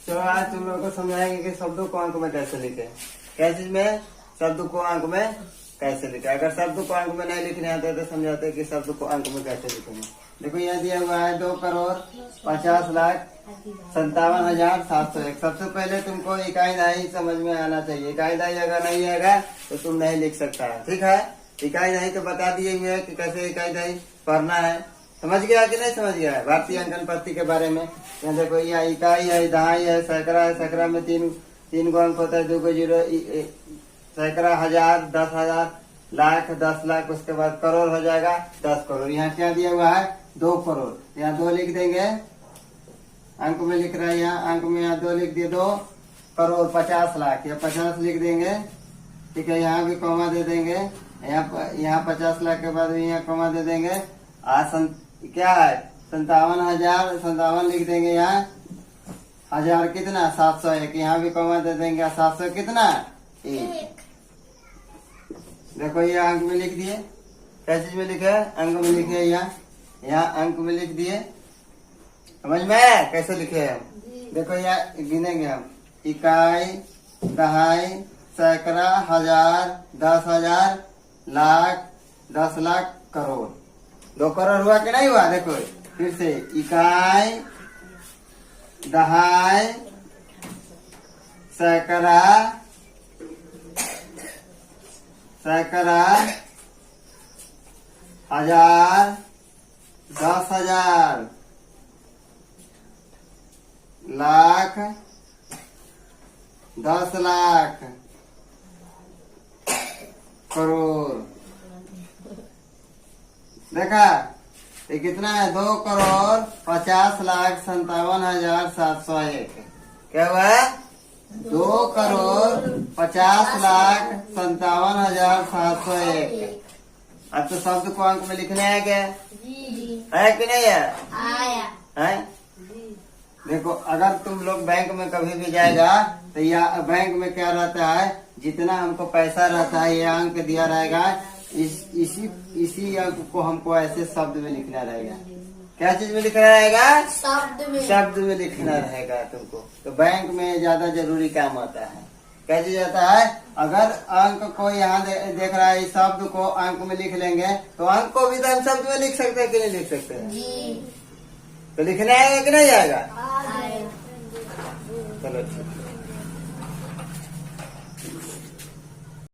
तो आज तुम लोग को समझाएंगे कि शब्दों को अंक में कैसे लिखे। कैसे में शब्द को अंक में कैसे लिखे। अगर शब्द को अंक में नहीं लिखने आते तो समझाते हैं कि शब्द को अंक में कैसे लिखेंगे। देखो यहाँ दिया हुआ है 2,50,57,701। सबसे पहले तुमको इकाई दहाई समझ में आना चाहिए। इकाई दहाई अगर नहीं आएगा तो तुम नहीं लिख सकता है, ठीक है। इकाई दहाई तो बता दिए हुए कि कैसे इकाई दहाई पढ़ना है। समझ गया कि नहीं समझ गया है भारतीय अंकन पद्धति के बारे में। यहाँ देखो यहाँ इकाई है, दहाई है, सैकड़ा है। सैकड़ा में तीन गो अंक होता है, 2 को 0। सैकड़ा 1000, 10,000, लाख, 10 लाख, उसके बाद करोड़ हो जाएगा 10 करोड़। यहाँ क्या दिया हुआ है 2 करोड़। यहाँ 2 लिख देंगे, अंक में लिख रहा है यहाँ अंक में, यहाँ 2 लिख दिए, 2 करोड़ 50 लाख। या 50 लिख देंगे, ठीक है। यहाँ भी कॉमा दे देंगे, यहाँ 50 लाख के बाद भी यहाँ कॉमा दे देंगे। क्या है 57,000, 57 लिख देंगे। यहाँ 1000 कितना 701, यहाँ भी कॉमा दे देंगे। 700 कितना 1। देखो ये अंक में लिख दिए। कैसे में लिखे अंक में लिखे, यहाँ अंक में लिख दिए। समझ में कैसे लिखे हम। देखो यहाँ गिनेंगे हम, इकाई, दहाई, सैकड़ा, 1000, 10,000, लाख, 10 लाख, करोड़। 2 करोड़ हुआ कि नहीं हुआ। देखो फिर से इकाई, दहाई, सैकड़ा, 1000, 10,000, लाख, 10 लाख, करोड़। देखा ये कितना है 2,50,57,701। क्या हुआ है 2,50,57,701। अब तो शब्द को अंक में लिखना है क्या, है कि नहीं है, है? देखो अगर तुम लोग बैंक में कभी भी जाएगा तो यह बैंक में क्या रहता है, जितना हमको पैसा रहता है ये अंक दिया रहेगा। इसी अंक को हमको ऐसे शब्द में लिखना रहेगा। क्या चीज में लिखना रहेगा, शब्द में लिखना रहेगा तुमको। तो बैंक में ज्यादा जरूरी काम होता है। क्या चीज आता है, अगर अंक को यहाँ देख रहा है, इस शब्द को अंक में लिख लेंगे तो अंक को भी तो हम शब्द में लिख सकते हैं कि नहीं लिख सकते हैं। तो लिखना आएगा कि नहीं आएगा,